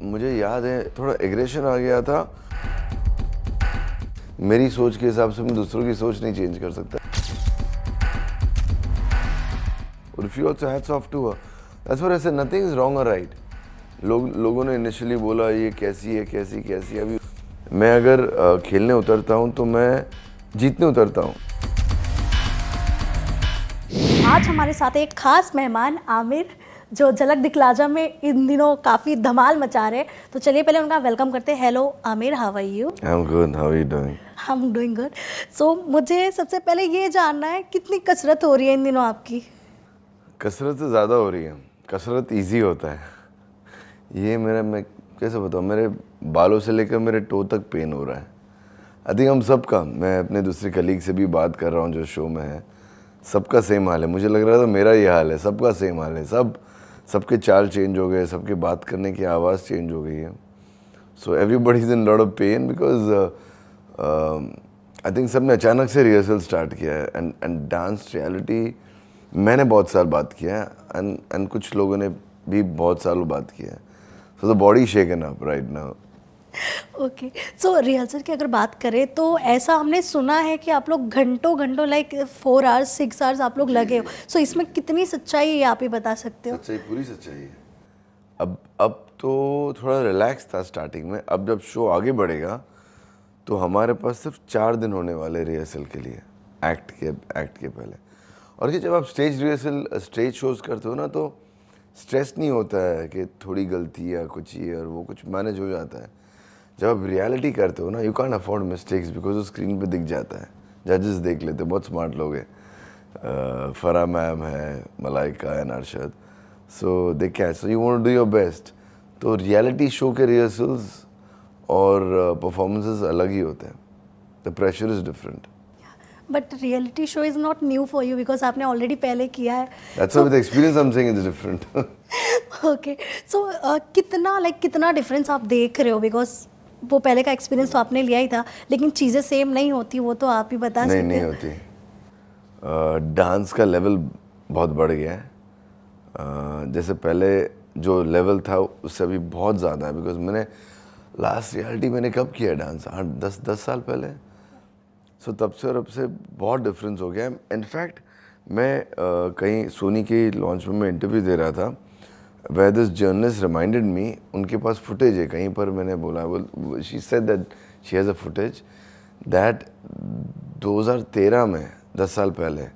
मुझे याद है थोड़ा एग्रेशन आ गया था। मेरी सोच के हिसाब से मैं दूसरों की सोच नहीं चेंज कर सकता। और if you also hats off to her, that's what I said, nothing is wrong or right. लोगों ने इनिशियली बोला ये कैसी है कैसी कैसी है। अभी मैं अगर खेलने उतरता हूँ तो मैं जीतने उतरता हूँ। आज हमारे साथ एक खास मेहमान आमिर, जो झलक दिखलाजा में इन दिनों काफ़ी धमाल मचा रहे। तो चलिए पहले उनका वेलकम करते हैं। Hello Aamir, how are you? I am good, how are you doing? I am doing good. So मुझे सबसे पहले ये जानना है कितनी कसरत हो रही है इन दिनों आपकी? कसरत से ज़्यादा हो रही है। कसरत इजी होता है। ये मैं कैसे बताऊँ, मेरे बालों से लेकर मेरे टो तक पेन हो रहा है। आई थिंक हम सबका, मैं अपने दूसरे कलीग से भी बात कर रहा हूँ जो शो में है, सबका सेम हाल है। मुझे लग रहा था मेरा ये हाल है, सबका सेम हाल है। सबके चाल चेंज हो गए, सबके बात करने की आवाज़ चेंज हो गई है। So everybody is in lot of pain because I think सबने अचानक से रिहर्सल स्टार्ट किया है। एंड डांस रियलिटी मैंने बहुत साल बात किया है एंड कुछ लोगों ने भी बहुत सालों बात किया है। So the body shaken up right now. Okay, so rehearsal की अगर बात करें तो ऐसा हमने सुना है कि आप लोग घंटों घंटों लाइक 4 आवर्स 6 आवर्स आप लोग लगे हो। सो इसमें कितनी सच्चाई है आप ही बता सकते हो? सच्चाई, पूरी सच्चाई है। अब तो थोड़ा रिलैक्स था स्टार्टिंग में। अब जब शो आगे बढ़ेगा तो हमारे पास सिर्फ 4 दिन होने वाले रिहर्सल के लिए, एक्ट के पहले। और कि जब आप स्टेज शोज करते हो ना तो स्ट्रेस नहीं होता है कि थोड़ी गलती या कुछ ये और वो, कुछ मैनेज हो जाता है। जब आप रियलिटी करते हो ना, you can't afford mistakes because वो स्क्रीन पे दिख जाता है। जजेस देख लेते हैं, बहुत स्मार्ट लोग हैं। फरा मैम है, Malaika and Arshad, so they catch, so you want to do your best. तो रियलिटी शो के रिहर्सल्स और परफॉर्मेंसेस अलग ही होते हैं। The pressure is different. But reality show is not new for you because आपने ऑलरेडी पहले किया है। That's why with experience I am saying it's different. Okay, so कितना डिफरेंस आप देख रहे हो? बिकॉज वो पहले का एक्सपीरियंस तो आपने लिया ही था, लेकिन चीज़ें सेम नहीं होती, वो तो आप ही बता सकते हैं। नहीं होती। डांस का लेवल बहुत बढ़ गया है। जैसे पहले जो लेवल था उससे अभी बहुत ज़्यादा है। बिकॉज मैंने लास्ट रियलिटी मैंने कब किया डांस, 8-10 साल पहले। सो तब से और अब से बहुत डिफरेंस हो गया है। इनफैक्ट मैं कहीं सोनी के लॉन्च में मैं इंटरव्यू दे रहा था, where this journalist reminded me, उनके पास फुटेज है कहीं पर। मैंने बोला, she said that she has a footage that 2013 में 10 साल पहले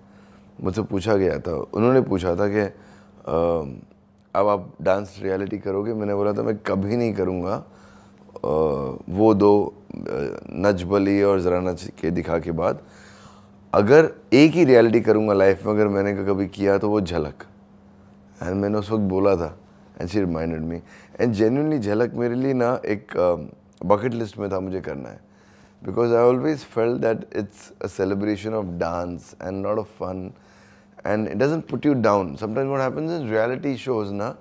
मुझसे पूछा गया था। उन्होंने पूछा था कि अब आप डांस रियलिटी करोगे? मैंने बोला था मैं कभी नहीं करूँगा। वो 2 नच बली और ज़रा नच के दिखा के बाद अगर एक ही रियलिटी करूँगा लाइफ में, अगर मैंने कभी किया तो वो झलक। एंड मैंने उस वक्त बोला था and she reminded me. And genuinely झलक मेरे लिए ना एक बकेट लिस्ट में था, मुझे करना है। Because I always felt that it's a celebration of dance and lot of fun and it doesn't put you down. Sometimes what happens in reality shows ना,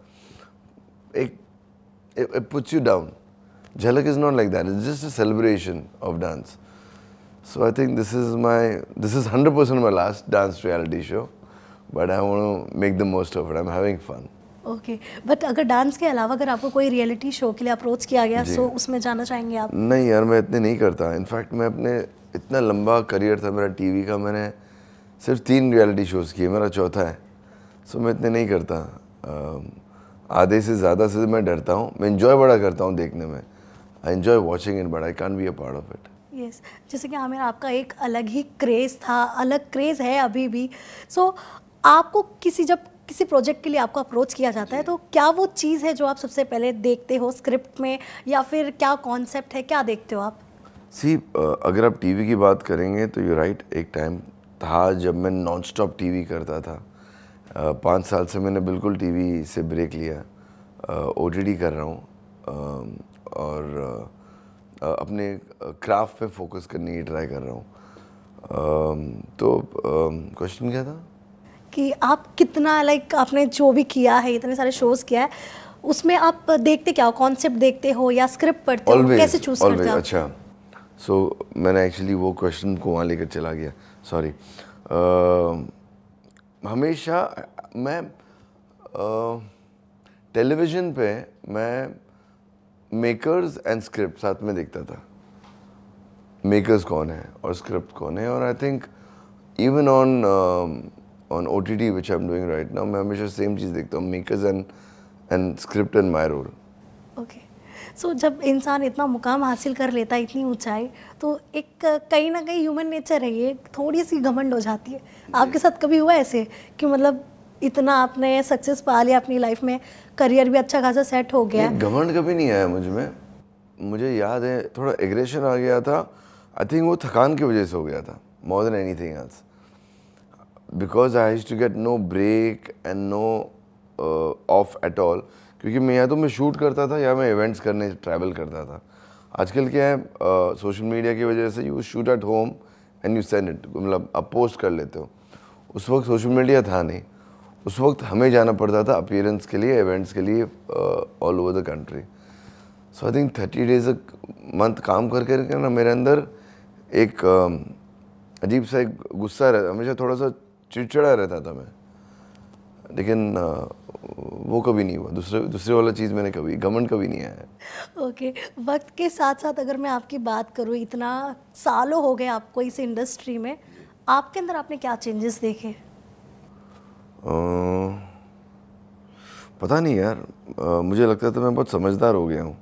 it puts you down. Jhalak is not like that. It's just a celebration of dance. So I think this is 100% my last dance reality show, but I want to make the most of it. I'm having fun. Okay, but अगर dance के अलावा अगर आपको कोई reality show के लिए approach किया गया सो उसमें जाना चाहेंगे आप? नहीं यार, मैं इतने नहीं करता। इनफैक्ट मैं अपने इतना लंबा करियर था मेरा टीवी का, मैंने सिर्फ 3 रियलिटी शोज़ किए, मेरा चौथा है। सो मैं इतने नहीं करता। आधे से ज़्यादा से मैं डरता हूँ। मैं इन्जॉय बड़ा करता हूँ देखने में। I enjoy watching it but I can't be a part of it. Yes, जैसे कि आमिर आपका एक अलग ही क्रेज़ था, अलग क्रेज़ है अभी भी। सो आपको जब किसी प्रोजेक्ट के लिए आपको अप्रोच किया जाता है तो क्या वो चीज़ है जो आप सबसे पहले देखते हो स्क्रिप्ट में, या फिर क्या कॉन्सेप्ट है, क्या देखते हो आप? अगर आप टीवी की बात करेंगे तो यू राइट, एक टाइम था जब मैं नॉन स्टॉप टीवी करता था। 5 साल से मैंने बिल्कुल टीवी से ब्रेक लिया। ओटीटी कर रहा हूँ और अपने क्राफ्ट पे फोकस करने की ट्राई कर रहा हूँ। तो क्वेश्चन क्या था कि आप कितना आपने जो भी किया है, इतने सारे शोज़ किया है, उसमें आप देखते क्या हो? कॉन्सेप्ट देखते हो या स्क्रिप्ट पढ़ते हो? कैसे चूज़ करते हो? अच्छा, सो मैंने एक्चुअली वो क्वेश्चन को वहाँ लेकर चला गया, सॉरी। हमेशा मैं टेलीविज़न पे मैं मेकर्स एंड स्क्रिप्ट साथ में देखता था, मेकर्स कौन है और स्क्रिप्ट कौन है। और I think even on OTT which I am doing right now, मैं हमेशा सेम चीज़ देखता हूँ, makers and script and my role. Okay, so जब इंसान इतना मुकाम हासिल कर लेता है, इतनी ऊंचाई, तो एक कहीं ना कहीं ह्यूमन नेचर है ये, थोड़ी सी घमंड हो जाती है। आपके साथ कभी हुआ ऐसे कि मतलब इतना आपने सक्सेस पा लिया अपनी लाइफ में, करियर भी अच्छा खासा सेट हो गया? घमंड कभी नहीं आया मुझ में, मुझे याद है थोड़ा एग्रेशन आ गया था। आई थिंक वो थकान की वजह से हो गया था, more than anything else, because I used to get no break and no off at all. क्योंकि मैं या तो मैं शूट करता था या मैं इवेंट्स करने ट्रैवल करता था। आजकल क्या है, सोशल मीडिया की वजह से you shoot at home and you send it, मतलब आप पोस्ट कर लेते हो। उस वक्त सोशल मीडिया था नहीं, उस वक्त हमें जाना पड़ता था अपीयरेंस के लिए, इवेंट्स के लिए all over the country. So I think 30 days month काम करके ना मेरे अंदर एक अजीब सा एक गुस्सा रहता, हमेशा थोड़ा सा चिड़चिड़ा रहता था मैं, लेकिन वो कभी नहीं हुआ। दूसरे वाला चीज़ मैंने कभी, घमंड कभी नहीं आया। ओके, वक्त के साथ साथ अगर मैं आपकी बात करूँ, इतना सालों हो गए आपको इस इंडस्ट्री में, आपके अंदर आपने क्या चेंजेस देखे? पता नहीं यार, मुझे लगता था मैं बहुत समझदार हो गया हूँ,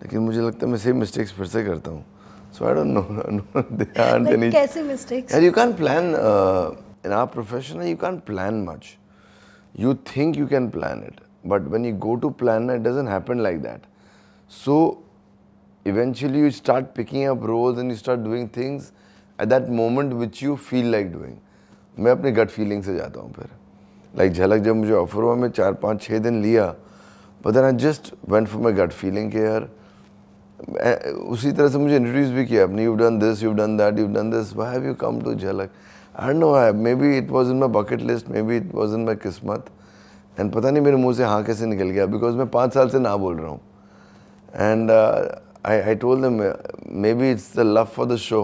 लेकिन मुझे लगता है मैं सेम मिस्टेक्स फिर से करता हूँ। सो आई डोंट नो कैसे मिस्टेक्स? यार, you can plan in our profession, you can plan much. You think you can plan it, but when you go to plan, it doesn't happen like that. So eventually you start picking up roles and you start doing things at that moment which you feel like doing. मैं अपने gut feeling से जाता हूँ फिर। Like झलक जब मुझे offer हुआ, मैं 4, 5, 6 दिन लिया, but then I just went for my gut feeling के यार। उसी तरह से मुझे इंट्रोड्यूस भी किया आपने, you've done this, you've done that, you've done this, why have you come to झलक? I don't know, maybe it was in my bucket list, maybe it was in my किस्मत, and पता नहीं मेरे मुंह से हाँ कैसे निकल गया, because मैं 5 साल से ना बोल रहा हूँ। And I told them maybe it's the love for the show,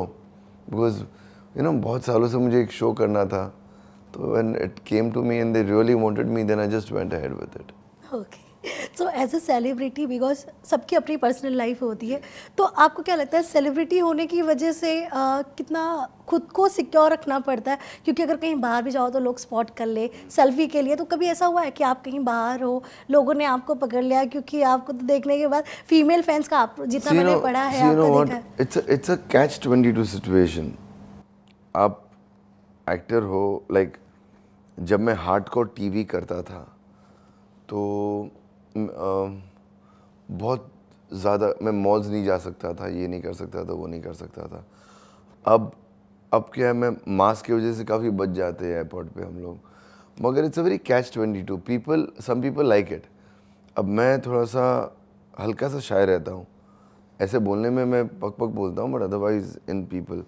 because you know बहुत सालों से मुझे एक शो करना था, तो when it came to me and they really wanted me, then I just went ahead with it. Okay, so as a celebrity, because सबकी अपनी पर्सनल लाइफ होती है, तो आपको क्या लगता है सेलिब्रिटी होने की वजह से कितना खुद को सिक्योर रखना पड़ता है? क्योंकि अगर कहीं बाहर भी जाओ तो लोग स्पॉट कर ले सेल्फी के लिए, तो कभी ऐसा हुआ है कि आप कहीं बाहर हो, लोगों ने आपको पकड़ लिया क्योंकि आपको तो देखने के बाद फीमेल फैंस का आप जितना मैंने पढ़ा है, आपका देखा है, it's a catch-22 situation. आप एक्टर हो, लाइक जब मैं हार्डकोर टीवी करता था तो बहुत ज़्यादा मैं मॉल्स नहीं जा सकता था, ये नहीं कर सकता था, वो नहीं कर सकता था। अब क्या है, मैं मास्क की वजह से काफ़ी बच जाते हैं एयरपोर्ट पे हम लोग, मगर it's a very catch-22. Some people like it. अब मैं थोड़ा सा हल्का सा शाय रहता हूँ, ऐसे बोलने में मैं पक बोलता हूँ, but otherwise in people,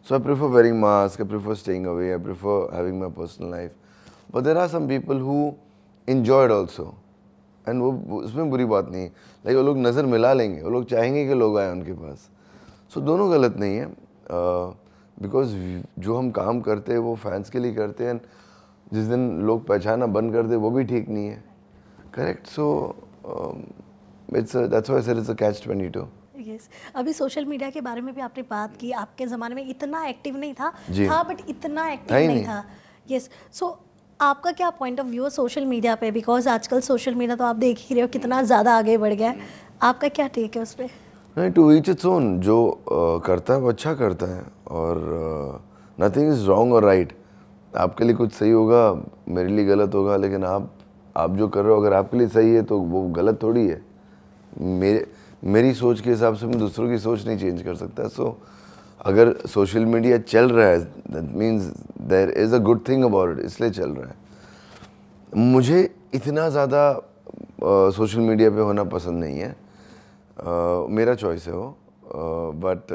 so I prefer wearing mask, I prefer staying away, I prefer having my personal life. But there are some people who enjoyed also, and वो उसमें बुरी बात नहीं है। लाइक वो लोग नज़र मिला लेंगे, वो लोग चाहेंगे कि लोग आए उनके पास, सो दोनों गलत नहीं है, बिकॉज जो हम काम करते हैं वो फैंस के लिए करते हैं, जिस दिन लोग पहचाना बंद कर दे वो भी ठीक नहीं है, correct? So that's why I said it's a catch-22. Yes, अभी सोशल मीडिया के बारे में भी आपने बात की, आपके ज़माने में इतना एक्टिव नहीं था, बट इतना एक्टिव नहीं था। यस, सो आपका क्या पॉइंट ऑफ व्यू है सोशल मीडिया पे? बिकॉज आजकल सोशल मीडिया तो आप देख ही रहे हो कितना ज़्यादा आगे बढ़ गया है, आपका क्या टेक है उस पर? नहीं, टू ईच इट्स ओन। जो करता है वो अच्छा करता है, और नथिंग इज़ रॉन्ग और राइट। आपके लिए कुछ सही होगा, मेरे लिए गलत होगा, लेकिन आप जो कर रहे हो अगर आपके लिए सही है तो वो गलत थोड़ी है। मेरी सोच के हिसाब से मैं दूसरों की सोच नहीं चेंज कर सकता। सो अगर सोशल मीडिया चल रहा है, that means there is a good thing about it, इसलिए चल रहा है। मुझे इतना ज़्यादा सोशल मीडिया पे होना पसंद नहीं है, मेरा चॉइस है वो, बट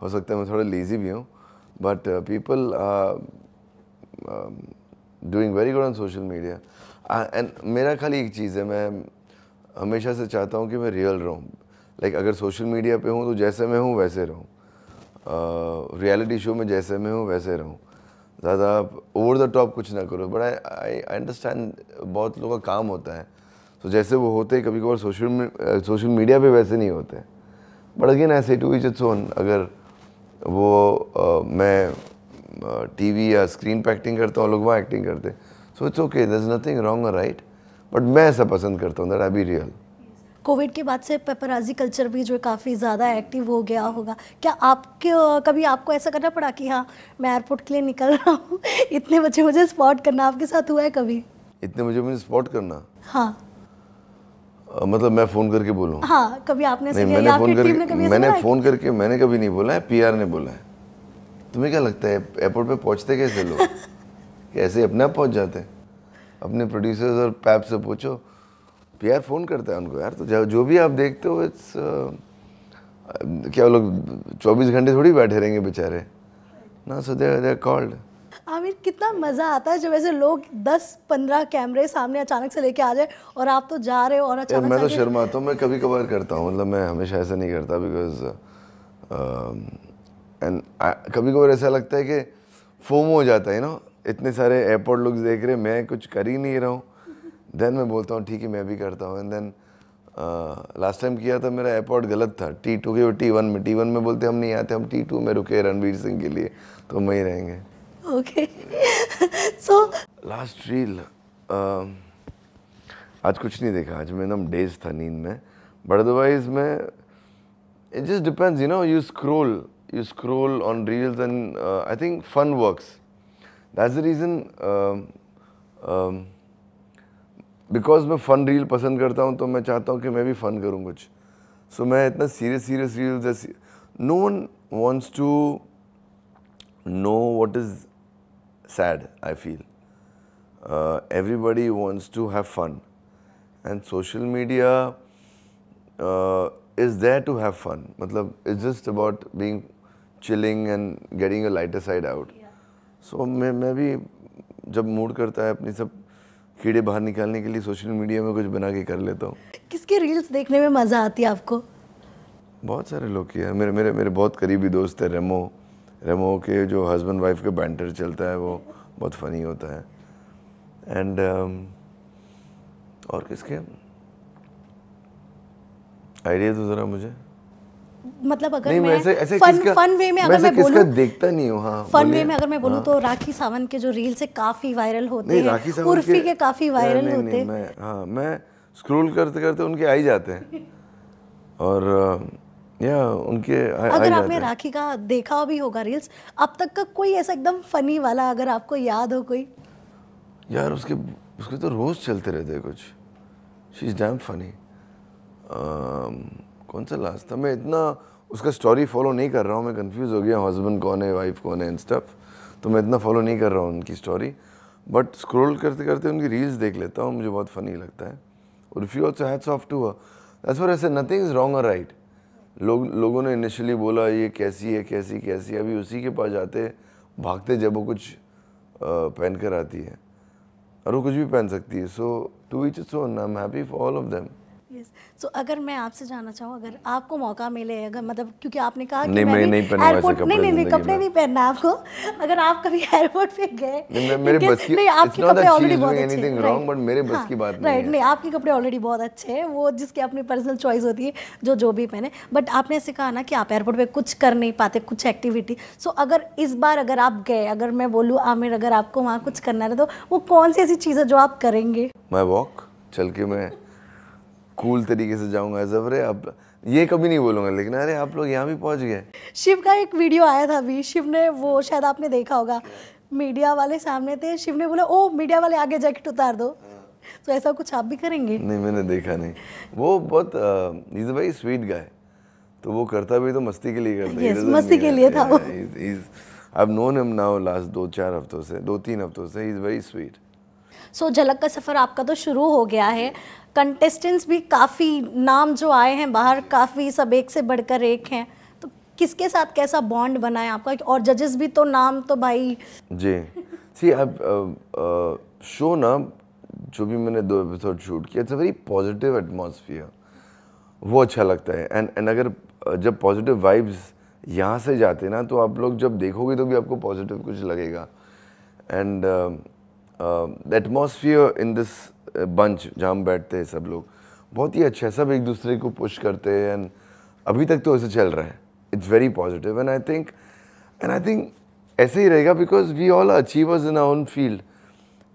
हो सकता है मैं थोड़ा लेज़ी भी हूँ, but people doing very good on social media. And मेरा खाली एक चीज़ है, मैं हमेशा से चाहता हूँ कि मैं रियल रहूँ। लाइक अगर सोशल मीडिया पे हूँ तो जैसे मैं हूँ वैसे रहूँ, रियलिटी शो में जैसे मैं हूँ वैसे रहूँ, ज़्यादा ओवर द टॉप कुछ ना करो। बट आई अंडरस्टैंड बहुत लोगों का काम होता है, तो जैसे वो होते कभी कभार सोशल मीडिया पे वैसे नहीं होते, बट अगेन ऐसे टू ईच इट्स ओन। अगर वो मैं टीवी या स्क्रीन पे एक्टिंग करता हूँ, लोग वहाँ एक्टिंग करते, so it's okay, there is nothing wrong और राइट, बट मैं ऐसा पसंद करता हूँ that I be real. COVID के बाद से पेपराजी कल्चर भी जो है काफ़ी ज़्यादा एक्टिव हो गया होगा, क्या आपके कभी आपको ऐसा करना पड़ा कि हाँ मैं एयरपोर्ट के लिए निकल रहा हूँ, इतने बजे मुझे स्पॉट करना, आपके साथ हुआ है कभी? इतने मुझे स्पॉट करना? हाँ मतलब मैं फ़ोन करके बोलूँ? हाँ, कभी आपने नहीं, मैंने फ़ोन करके मैंने कभी नहीं बोला है, पीआर ने बोला है। तुम्हें क्या लगता है एयरपोर्ट पे पहुँचते कैसे लोग? कैसे अपने आप पहुँच जाते हैं? अपने प्रोड्यूसर्स और पैप से पूछो, पीआर फ़ोन करता है उनको यार। तो जो भी आप देखते हो इट्स क्या लोग 24 घंटे थोड़ी बैठे रहेंगे बेचारे ना, सो दे आर कॉल्ड। आमिर, कितना मज़ा आता है जब ऐसे लोग 10-15 कैमरे सामने अचानक से लेके आ जाए और आप तो जा रहे हो और अचानक मैं तो शर्माता हूँ, मैं कभी कभार करता हूँ, मतलब मैं हमेशा ऐसा नहीं करता, बिकॉज एंड कभी कभार ऐसा लगता है कि फोमो हो जाता है ना, इतने सारे एयरपोर्ट लोग देख रहे हैं, मैं कुछ कर ही नहीं रहा हूँ, देन मैं बोलता हूँ ठीक है मैं भी करता हूँ। एंड देन लास्ट टाइम किया था, मेरा एयरपोर्ट गलत था, T2 के T1 में बोलते हम नहीं आते, हम T2 में रुके रणवीर सिंह के लिए, तो हम वहीं रहेंगे। ओके सो लास्ट रील आज कुछ नहीं देखा, आज मैं एकदम डेज था नींद में, बट अदरवाइज मैं it just depends, you know, you scroll on reels and I think fun works. That's the reason because मैं फ़न रील पसंद करता हूँ, तो मैं चाहता हूँ कि मैं भी फ़न करूँ कुछ। सो मैं इतना सीरियस रील्स जैसे, no one wants to know what is sad, I feel everybody wants to have fun, and social media is there to have fun. मतलब it's just about being chilling and getting a lighter side out. So मैं भी जब mood करता है अपनी सब कीड़े बाहर निकालने के लिए सोशल मीडिया में कुछ बना के कर लेता हूँ। किसके रील्स देखने में मज़ा आती है आपको? बहुत सारे लोग की है, मेरे बहुत करीबी दोस्त है रेमो के जो हस्बैंड वाइफ का बैंटर चलता है वो बहुत फनी होता है। एंड और किसके आइडिया तो ज़रा मुझे, मतलब अगर नहीं, मैं ऐसे फन वे में अगर मैं बोलूं, देखता नहीं हूँ। हाँ, फन वे में अगर मैं बोलूं तो राखी सावंत के जो रील्स है काफी वायरल होते हैं, उर्फी के काफी वायरल होते हैं। मैं स्क्रॉल करते करते उनके आ ही जाते हैं, और या उनके अगर आपने राखी का देखा भी होगा रील्स, अब तक का कोई ऐसा एकदम फनी वाला अगर आपको याद हो कोई? यार उसके तो रोज चलते रहते हैं कुछ, शी इज डैम फनी। कौन सा लास्ट था, मैं इतना उसका स्टोरी फॉलो नहीं कर रहा हूँ, मैं कंफ्यूज हो गया हस्बैंड कौन है वाइफ कौन है एंड स्टफ, तो मैं इतना फॉलो नहीं कर रहा हूँ उनकी स्टोरी, बट स्क्रॉल करते करते उनकी रील्स देख लेता हूँ, मुझे बहुत फनी लगता है। और if you also hats off to her, that's what I say, nothing is wrong और राइट। लोगों ने इनिशियली बोला ये कैसी है, अभी उसी के पास जाते भागते जब वो कुछ पहन कर आती है, और वो कुछ भी पहन सकती है। So to each its own, I am happy for all of them. So अगर मैं आपसे जानना चाहूँ, अगर आपको मौका मिले, अगर मतलब क्योंकि आपने कहा कि मैं नहीं एयरपोर्ट नहीं कपड़े नहीं पहनना आपको, अगर आप कभी एयरपोर्ट पे गए, मेरे बस की, नहीं आपके कपड़े ऑलरेडी बहुत अच्छे हैं, रॉन्ग, बट मेरे बस की बात नहीं है। नहीं, आपके कपड़े ऑलरेडी बहुत अच्छे हैं, वो जिसकी अपनी पर्सनल चॉइस होती है जो भी पहने, बट आपने ऐसे कहा ना कि आप एयरपोर्ट पे कुछ कर नहीं पाते, कुछ एक्टिविटी। सो अगर इस बार अगर आप गए, अगर मैं बोलूँ आमिर अगर आपको वहाँ कुछ करना है तो वो कौन सी ऐसी चीज़ है जो आप करेंगे? मैं वॉक चल के मैं कूल तरीके से जाऊंगा, जबरे आप ये कभी नहीं बोलूंगा, लेकिन अरे आप लोग यहाँ भी पहुँच गए। शिव का एक वीडियो आया था अभी, शिव ने वो शायद आपने देखा होगा, मीडिया वाले सामने थे, शिव ने बोला ओ मीडिया वाले आगे जैकेट उतार दो, तो ऐसा कुछ आप भी करेंगे? नहीं, मैंने देखा नहीं, वो बहुत he is a very sweet guy, तो वो करता भी तो मस्ती के लिए करता है। yes, मस्ती के लिए था वो। I have known him now last 2-3 हफ्तों से, ही इज वेरी स्वीट। सो झलक का सफ़र आपका तो शुरू हो गया है, कंटेस्टेंट्स भी काफ़ी नाम जो आए हैं बाहर, काफ़ी सब एक से बढ़कर एक हैं, तो किसके साथ कैसा बॉन्ड बना है आपका? और जजेस भी तो नाम तो भाई जी, सी अब शो ना जो भी मैंने 2 एपिसोड शूट किया, it's a very positive atmosphere, वो अच्छा लगता है। एंड अगर जब पॉजिटिव वाइब्स यहाँ से जाते ना, तो आप लोग जब देखोगे तो भी आपको पॉजिटिव कुछ लगेगा। And the atmosphere in this bunch जहाँ हम बैठते हैं सब लोग, बहुत ही अच्छा है, सब एक दूसरे को पुश करते हैं एंड अभी तक तो ऐसे चल रहा है. It's very positive and I think ऐसे ही रहेगा because we all achievers in our own field.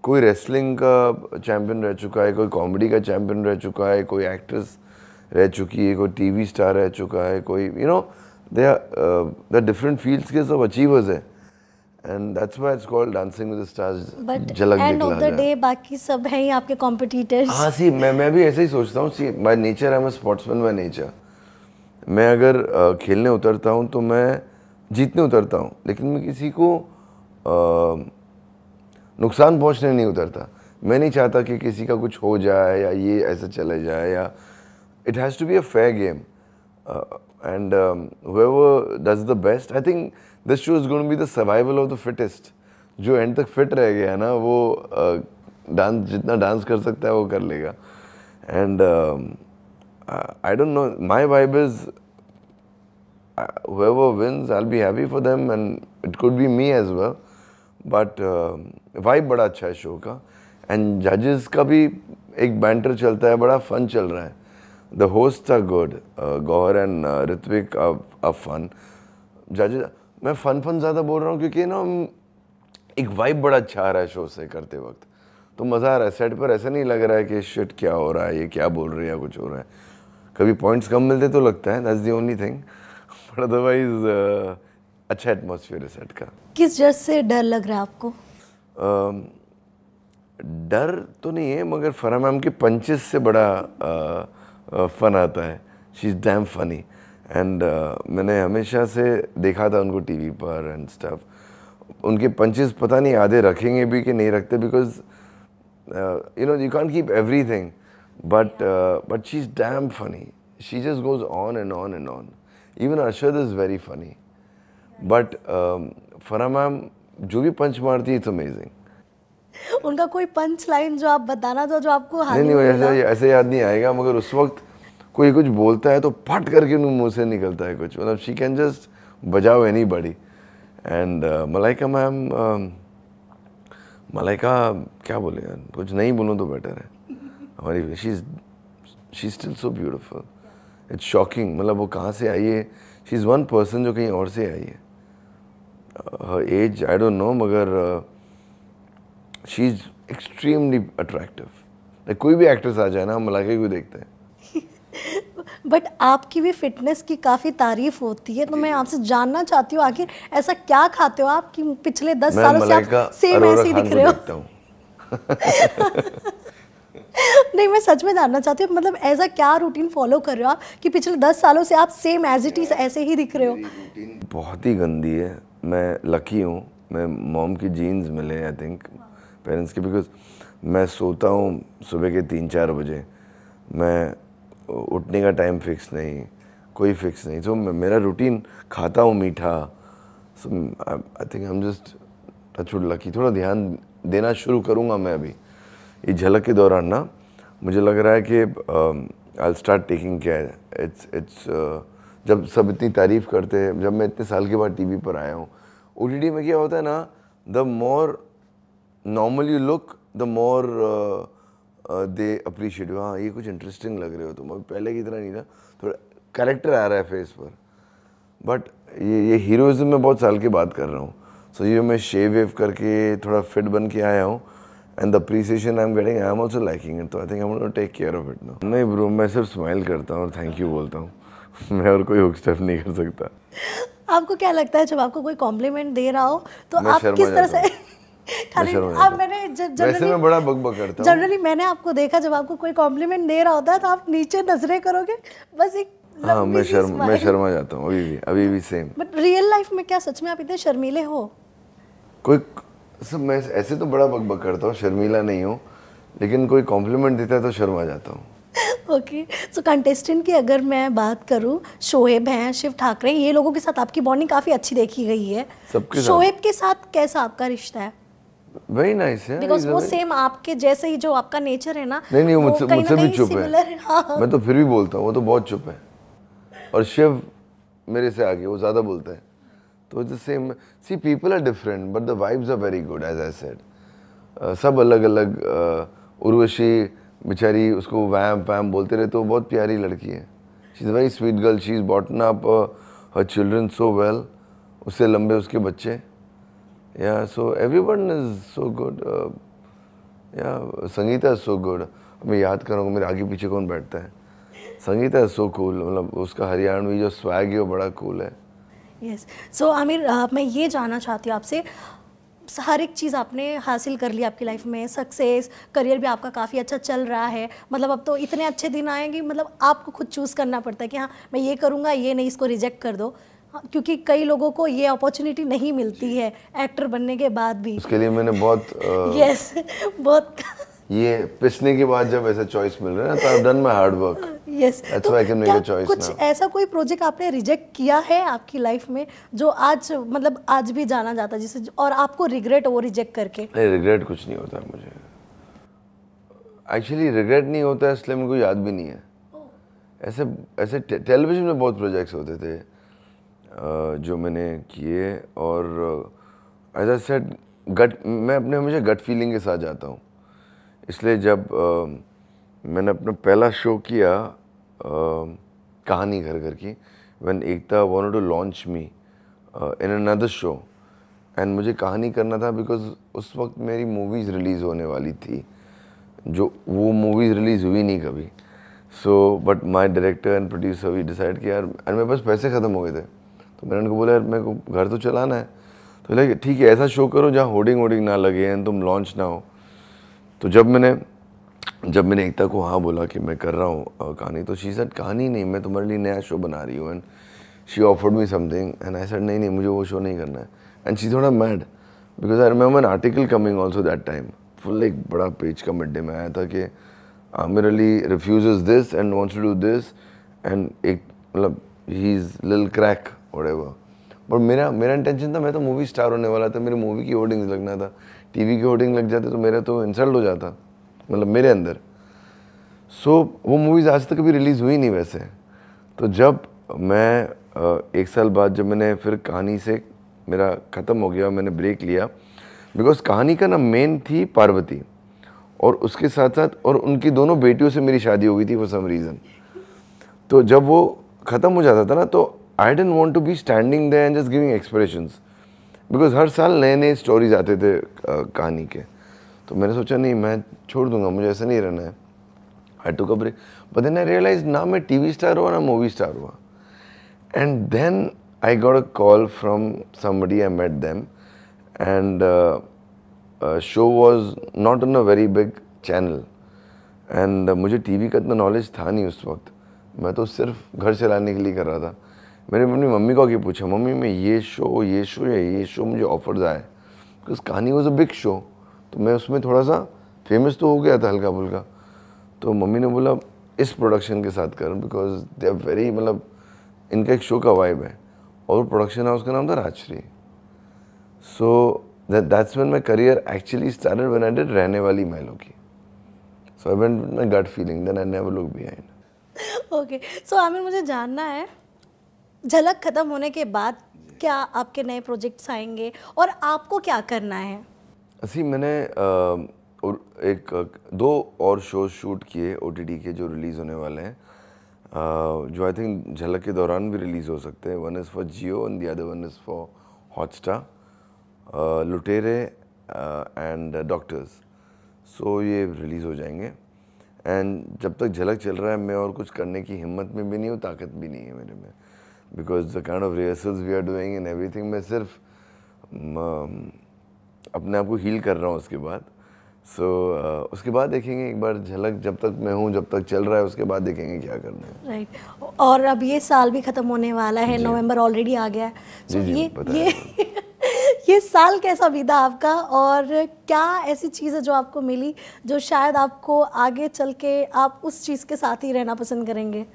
कोई रेसलिंग का चैम्पियन रह चुका है, कोई कॉमेडी का चैम्पियन रह चुका है, कोई एक्ट्रेस रह चुकी है, कोई टीवी स्टार रह चुका है, कोई you know they are different fields के सब अचीवर्स है and that's why it's called dancing with the stars. Jhalak end of Dikhla the day बाकी सब हैं ही आपके कॉम्पिटिटर्स. हाँ सी मैं भी ऐसे ही सोचता हूँ. See by nature I am a sportsman by nature. मैं अगर खेलने उतरता हूँ तो मैं जीतने उतरता हूँ, लेकिन मैं किसी को नुकसान पहुँचने नहीं उतरता. मैं नहीं चाहता कि किसी का कुछ हो जाए या ये ऐसा चले जाए, या it has to be a fair game and whoever does the best. I think this show is going to be the survival of the fittest. जो एंड तक फिट रह गया ना वो डांस जितना डांस कर सकता है वो कर लेगा. And I don't no, my vibe is whoever wins I'll be happy for them and it could be me as well. But vibe बड़ा अच्छा है शो का एंड जजेस का भी एक बैंटर चलता है, बड़ा फन चल रहा है. The host are good, Gauahar and Ritvik are fun. जजेस मैं फन ज़्यादा बोल रहा हूँ क्योंकि ना एक वाइब बड़ा अच्छा आ रहा है शो से करते वक्त, तो मज़ा आ रहा है. सेट पर ऐसा नहीं लग रहा है कि शिट क्या हो रहा है, ये क्या बोल रहे हैं या कुछ हो रहा है. कभी पॉइंट्स कम मिलते तो लगता है, that's the only thing, but otherwise अच्छा एटमॉस्फेयर है सेट का. किस जज से डर लग रहा है आपको? डर तो नहीं है, मगर फराह मैम के पंचेस से बड़ा फन आता है. She is damn funny and मैंने हमेशा से देखा था उनको टीवी पर एंड स्टफ. उनके पंचेस पता नहीं आधे रखेंगे भी कि नहीं रखते, because you know you can't keep everything, but she is damn funny. She just goes on and on and on. Even Arshad is very funny, but Farah ma'am जो भी पंच मारती है इट्स अमेजिंग. उनका कोई पंच लाइन जो आप बताना तो जो आपको नहीं ऐसे याद नहीं आएगा, मगर उस वक्त कोई कुछ बोलता है तो फट करके उनके मुंह से निकलता है कुछ. मतलब शी कैन जस्ट बजाओ anybody. And Malaika ma'am, Malaika क्या बोले यार, कुछ नहीं बोलूँ तो बेटर है. हमारी she is still so beautiful. It's shocking, मतलब वो कहाँ से आई है. शी इज़ वन पर्सन जो कहीं और से आई है. हर एज आई डोंट नो, मगर शी इज़ एक्सट्रीमली अट्रैक्टिव. कोई भी एक्ट्रेस आ जाए ना, हम मलाइका को देखते हैं. बट आपकी भी फिटनेस की काफ़ी तारीफ होती है, तो मैं आपसे जानना चाहती हूँ आखिर ऐसा क्या खाते हो आप कि पिछले 10 सालों से आप सेम ऐसे ही दिख रहे हो? नहीं, मैं सच में जानना चाहती हूँ, मतलब ऐसा क्या रूटीन फॉलो कर रहे हो आप कि पिछले 10 सालों से आप सेम एज इट इज़ ऐसे ही दिख रहे हो? बहुत ही गंदी है. मैं लकी हूँ, मैं मॉम की जीन्स मिले आई थिंक पेरेंट्स के, बिकॉज मैं सोता हूँ सुबह के 3-4 बजे. मैं उठने का टाइम फिक्स नहीं, कोई फिक्स नहीं. तो मेरा रूटीन, खाता हूँ मीठा. So I think I am just touch wood lucky. थोड़ा ध्यान देना शुरू करूँगा मैं अभी ये झलक के दौरान ना. मुझे लग रहा है कि I will start taking care. It's जब सब इतनी तारीफ़ करते हैं, जब मैं इतने साल के बाद टीवी पर आया हूँ. ओटीटी में क्या होता है ना, the more normal you look the more they appreciate. हाँ ये कुछ इंटरेस्टिंग लग रहे हो तुम. अभी पहले की तरह नहीं था, थोड़ा कैरेक्टर आ रहा है फेस पर. बट ये हीरोइज्म में बहुत साल की बात कर रहा हूँ. सो ये मैं शेव वेव करके थोड़ा फिट बन के आया हूँ and the appreciation I am getting, I am also liking it. तो I think I am gonna take care of it now. नहीं ब्रो, मैं सिर्फ स्माइल करता हूँ और थैंक यू बोलता हूँ. मैं और कोई हुक स्टेप नहीं कर सकता. आपको क्या लगता है जब आपको कोई कॉम्प्लीमेंट दे रहा हो तो आप किस तरह से मैं बड़ा बकबक करता हूँ. जनरली मैंने आपको देखा जब आपको कोई कॉम्प्लीमेंट दे रहा होता है तो आप नीचे नजरें करोगे, बस एक हाँ मैं शर्मा जाता हूँ अभी भी सेम. बट रियल लाइफ में क्या सच में आप इतने शर्मीले हो? कोई सब मैं ऐसे तो बड़ा बकबक करता हूँ, शर्मीला नहीं हूँ, लेकिन कोई कॉम्प्लीमेंट देता है तो शर्मा जाता हूँ. ओके, सो कंटेस्टेंट की अगर मैं बात करूं, शोएब हैं, शिव ठाकरे, ये लोगों के साथ आपकी बॉन्डिंग काफ़ी अच्छी देखी गई है. शोएब के साथ कैसा आपका रिश्ता है? वेरी नाइस है, बिकॉज वो सेम आपके जैसे ही जो आपका नेचर है ना. नहीं मुझसे भी चुप है. हाँ. मैं तो फिर भी बोलता हूँ, वो तो बहुत चुप है. और शिव मेरे से आगे, वो ज़्यादा बोलता है. तो it's the same. See people are different but the vibes are very good as I said. सब अलग अलग उर्वशी बेचारी उसको वैम वैम बोलते रहे, तो बहुत प्यारी लड़की है। She is very sweet girl, she is बॉटन up her children so well, उससे लंबे उसके बच्चे। Yeah so everyone is so good. Yeah Sangeeta is so good. मैं याद करूँगा मेरे आगे पीछे कौन बैठता है। संगीता इज सो कूल, मतलब उसका हरियाणवी जो स्वैग है वो बड़ा कूल है। यस, सो आमिर, मैं ये जानना चाहती हूँ आपसे, हर एक चीज़ आपने हासिल कर ली आपकी लाइफ में, सक्सेस, करियर भी आपका काफ़ी अच्छा चल रहा है, मतलब अब तो इतने अच्छे दिन आएंगे, मतलब आपको खुद चूज़ करना पड़ता है कि हाँ मैं ये करूँगा, ये नहीं, इसको रिजेक्ट कर दो। हाँ, क्योंकि कई लोगों को ये अपॉर्चुनिटी नहीं मिलती है एक्टर बनने के बाद भी। उसके लिए मैंने बहुत यस बहुत ये पिसने के बाद जब ऐसा चॉइस मिल रहा है ना, तो I have done my hard work. Yes, that's why I can make a choice now. कुछ ऐसा कोई प्रोजेक्ट आपने रिजेक्ट किया है आपकी लाइफ में जो आज मतलब आज भी जाना जाता है जिसे, और आपको रिग्रेट हो रिजेक्ट करके? नहीं, रिग्रेट कुछ नहीं होता मुझे। एक्चुअली रिग्रेट नहीं होता है, इसलिए मेरे को याद भी नहीं है। ऐसे ऐसे टेलीविजन में बहुत प्रोजेक्ट्स होते थे जो मैंने किए, और एज आई सेड मैं अपने हमेशा गट फीलिंग के साथ जाता हूँ। इसलिए जब मैंने अपना पहला शो किया कहानी Ghar Ghar Ki, when Ekta wanted to launch me in another show, and मुझे कहानी करना था बिकॉज उस वक्त मेरी मूवीज़ रिलीज़ होने वाली थी, जो वो मूवीज़ रिलीज़ हुई नहीं कभी। So but my director and producer we decide कि यार, एंड मेरे पास पैसे ख़त्म हो गए थे, तो मैंने उनको बोला यार मेरे को घर तो चलाना है, तो लगे ठीक है ऐसा शो करो जहाँ होर्डिंग वोर्डिंग ना लगे एंड तुम लॉन्च ना हो। तो जब मैंने एकता को हाँ बोला कि मैं कर रहा हूँ कहानी, तो शी सेड कहानी नहीं, मैं तुम्हारे लिए नया शो बना रही हूँ, and she offered me something and I said नहीं मुझे वो शो नहीं करना है। एंड शी थोड़ा mad because I remember an article coming also that time, full एक बड़ा पेज का मिड डे में आया था कि Aamir Ali refuses this and wants to do this, and एक मतलब ही is little crack whatever. But मेरा इंटेंशन था, मैं तो मूवी स्टार होने वाला था, मेरी मूवी की होर्डिंग्स लगना था। टीवी की होर्डिंग लग जाते तो मेरा तो इंसल्ट हो जाता, मतलब मेरे अंदर। सो वो मूवीज़ आज तक कभी रिलीज़ हुई नहीं वैसे। तो जब मैं 1 साल बाद जब मैंने फिर कहानी से मेरा ख़त्म हो गया, मैंने ब्रेक लिया, बिकॉज कहानी का ना मेन थी पार्वती, और उसके साथ साथ और उनकी दोनों बेटियों से मेरी शादी हो गई थी फॉर सम रीज़न। तो जब वो ख़त्म हो जाता था ना, तो I don't want to be standing there and just giving expressions, because हर साल नए नए स्टोरीज आते थे कहानी के। तो मैंने सोचा नहीं, मैं छोड़ दूंगा, मुझे ऐसा नहीं रहना है। I took a break, but then I realise ना मैं टीवी स्टार हुआ ना मूवी स्टार हुआ। And then I got a call from somebody, I met them, and show was not on a very big channel, and मुझे TV का इतना knowledge था नहीं उस वक्त, मैं तो सिर्फ घर चलाने के लिए कर रहा था। मैंने अपनी मम्मी को आके पूछा, मम्मी मैं ये शो या ये शो मुझे ऑफर्स आए, बिकॉज कहानी वॉज अ बिग शो, तो मैं उसमें थोड़ा सा फेमस तो हो गया था हल्का फुल्का। तो मम्मी ने बोला इस प्रोडक्शन के साथ कर, बिकॉज दे आर वेरी, मतलब इनका एक शो का वाइब है, और प्रोडक्शन हाउस का नाम था Rajshri. So that's when my career actually started, when I did रहने वाली महलों की। So I went with my gut feeling, then I never look behind. Okay, so Aamir मुझे जानना है, झलक खत्म होने के बाद क्या आपके नए प्रोजेक्ट्स आएंगे और आपको क्या करना है? ऐसी मैंने और 2 और शोज शूट किए OTT के, जो रिलीज़ होने वाले हैं, जो आई थिंक झलक के दौरान भी रिलीज़ हो सकते हैं। One is for Jio and the other one is for Hotstar, लुटेरे एंड डॉक्टर्स। सो ये रिलीज़ हो जाएंगे, एंड जब तक झलक चल रहा है मैं और कुछ करने की हिम्मत में भी नहीं हूँ, ताकत भी नहीं है मेरे में, because the kind of rehearsals we are doing in everything, मैं सिर्फ अपने आप को हील कर रहा हूँ उसके बाद। सो उसके बाद देखेंगे, एक बार झलक जब तक मैं हूँ, जब तक चल रहा है, उसके बाद देखेंगे क्या करना है। राइट, और अब ये साल भी ख़त्म होने वाला है, नवंबर ऑलरेडी आ गया है। सो ये साल कैसा बीता आपका, और क्या ऐसी चीज़ है जो आपको मिली जो शायद आपको आगे चल के आप उस चीज़ के साथ ही रहना पसंद करेंगे?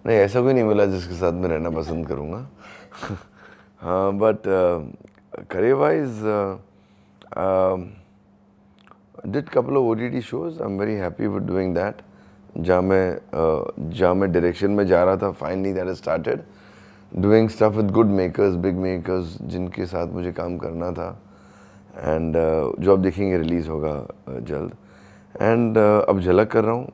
नहीं, ऐसा कोई नहीं मिला जिसके साथ मैं रहना पसंद करूँगा। हाँ, but career wise did couple of OTT shows, I'm very happy with doing that, जहाँ मैं डायरेक्शन में जा रहा था, finally that has started doing stuff with good makers, big makers, जिनके साथ मुझे काम करना था, and जो आप देखेंगे रिलीज़ होगा जल्द। एंड अब झलक कर रहा हूँ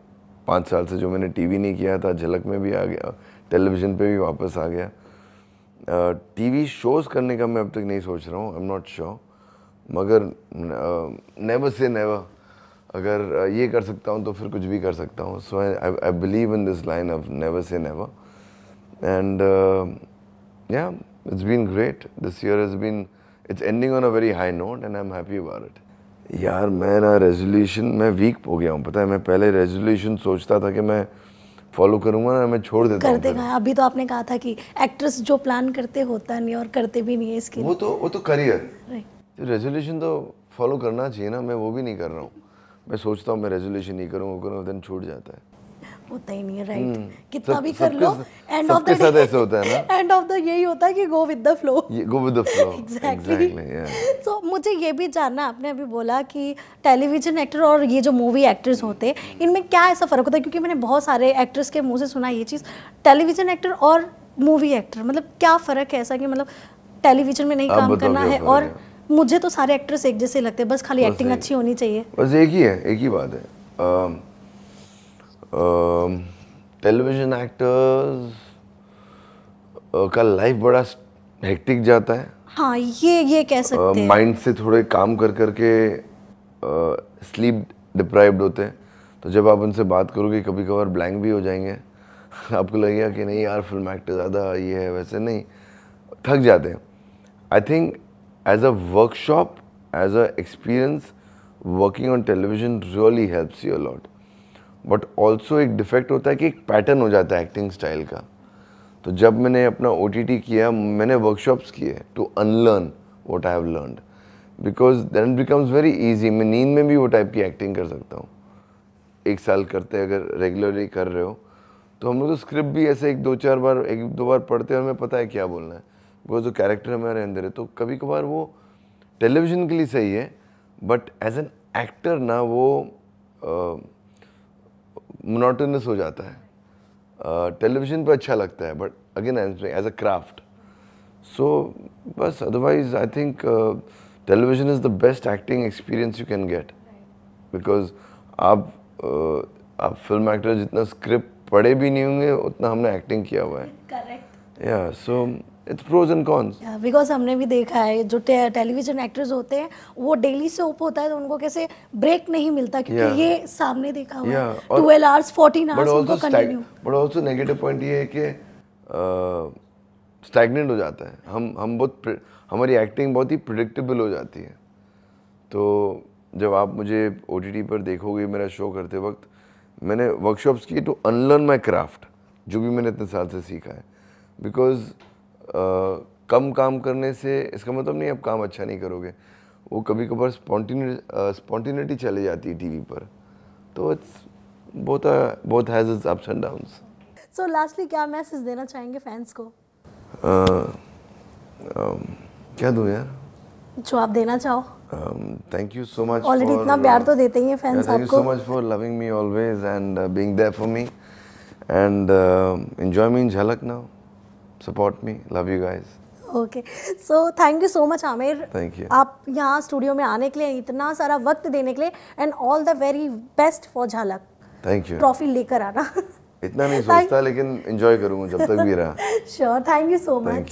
5 साल से, जो मैंने टीवी नहीं किया था झलक में भी आ गया, टेलीविज़न पे भी वापस आ गया। टीवी शोज़ करने का मैं अब तक नहीं सोच रहा हूँ, आई एम नॉट श्योर, मगर नेवर से नेवर, अगर ये कर सकता हूँ तो फिर कुछ भी कर सकता हूँ। So I believe in this line of never say never, and yeah it's been great, this year has been, it's ending on a very high note and I am happy about it. यार मैं ना resolution, मैं week हो गया हूँ, पता है। मैं पहले रेजोल्यूशन सोचता था कि मैं फॉलो करूँगा ना, मैं छोड़ देता हूँ। करते कहाँ, अभी तो आपने कहा था कि एक्ट्रेस जो प्लान करते होता नहीं और करते भी नहीं है इसके वो तो करियर, राइट। रेजोल्यूशन तो फॉलो करना चाहिए ना, मैं वो भी नहीं कर रहा हूँ। मैं सोचता हूँ मैं रेजोल्यूशन नहीं करूँगा, वो करूँगा, दिन छूट जाता है, होता ही नहीं है, राइट। कितना भी कर लो, एंड ऑफ द सबके साथ ऐसे होता है ना, एंड ऑफ द यही होता है कि go with the flow, go with the flow. Exactly. तो मुझे ये भी जानना, आपने अभी बोला कि टेलीविजन एक्टर और ये जो मूवी एक्टर्स होते हैं, इनमें क्या ऐसा फ़र्क होता है? क्योंकि मैंने बहुत सारे एक्टर्स के मुंह से सुना ये चीज़, टेलीविजन एक्टर और मूवी एक्टर, मतलब क्या फ़र्क है ऐसा कि मतलब टेलीविजन में नहीं काम करना है, और मुझे तो सारे एक्टर्स एक जैसे लगते हैं, बस खाली एक्टिंग अच्छी होनी चाहिए। बस एक ही है, एक ही बात है। टेलीविजन एक्टर्स का लाइफ बड़ा हेक्टिक जाता है। हाँ, ये कह सकते हैं। माइंड से थोड़े काम कर करके स्लीप डिप्राइव्ड होते हैं, तो जब आप उनसे बात करोगे कभी कभार ब्लैंक भी हो जाएंगे। आपको लगेगा कि नहीं यार फिल्म एक्टर ज़्यादा ये है, वैसे नहीं, थक जाते हैं। I think as a workshop, as a experience, working on television really helps you a lot. But also एक डिफेक्ट होता है कि एक पैटर्न हो जाता है एक्टिंग स्टाइल का। तो जब मैंने अपना OTT किया, मैंने वर्कशॉप्स किए to unlearn what I have learned, because then becomes very easy. मैं नींद में भी वो टाइप की एक्टिंग कर सकता हूँ। 1 साल करते अगर रेगुलरली कर रहे हो, तो हम लोग तो स्क्रिप्ट भी ऐसे 1-2 बार पढ़ते हैं, हमें पता है क्या बोलना है, बिकॉज जो कैरेक्टर हमारे अंदर है। तो कभी कभार वो टेलीविजन के लिए सही है, बट एज एन एक्टर ना वो मोनोटोनस हो जाता है। टेलीविजन पे अच्छा लगता है, but again as a craft. So बस, otherwise I think television is the best acting experience you can get, because आप फिल्म एक्टर जितना स्क्रिप्ट पढ़े भी नहीं होंगे उतना हमने एक्टिंग किया हुआ है। करेक्ट। या so it's pros and cons. Because हमने भी देखा है जो टेलीविजन एक्टर्स होते हैं, वो डेली सोप होता है तो उनको कैसे ब्रेक नहीं मिलता, क्योंकि ये सामने देखा हुआ है 12 आवर्स 14 आवर्स उनको continue. But also negative point ये है कि स्टैग्नेंट हो जाता है। हम बहुत, हमारी एक्टिंग बहुत ही प्रिडिक्टेबल हो जाती है। तो जब आप मुझे OTT पर देखोगे मेरा शो करते वक्त, मैंने वर्कशॉप्स की टू अनलर्न माई क्राफ्ट, जो भी मैंने इतने साल से सीखा है। बिकॉज कम काम करने से इसका मतलब नहीं आप काम अच्छा नहीं करोगे, वो कभी कभार स्पॉन्टिनिटी चली जाती है टीवी पर। तो it's both has its ups and downs. So lastly क्या मैसेज देना चाहेंगे फैंस को? क्या दूं यार, जो आप देना चाहो। Thank you so much. Already इतना प्यार तो देते ही हैं फैंस आपको। Thank you so much for loving me always and being there for me, and enjoy me in Jhalak now, support me, love you guys. Okay, so thank you so much Aamir, thank you आप यहाँ studio में आने के लिए, इतना सारा वक्त देने के लिए, and all the very best for Jhalak. Thank you. Trophy लेकर आना। इतना नहीं सोचता, लेकिन एंजॉय करूँगा जब तक भी रहा। Sure, thank you so much.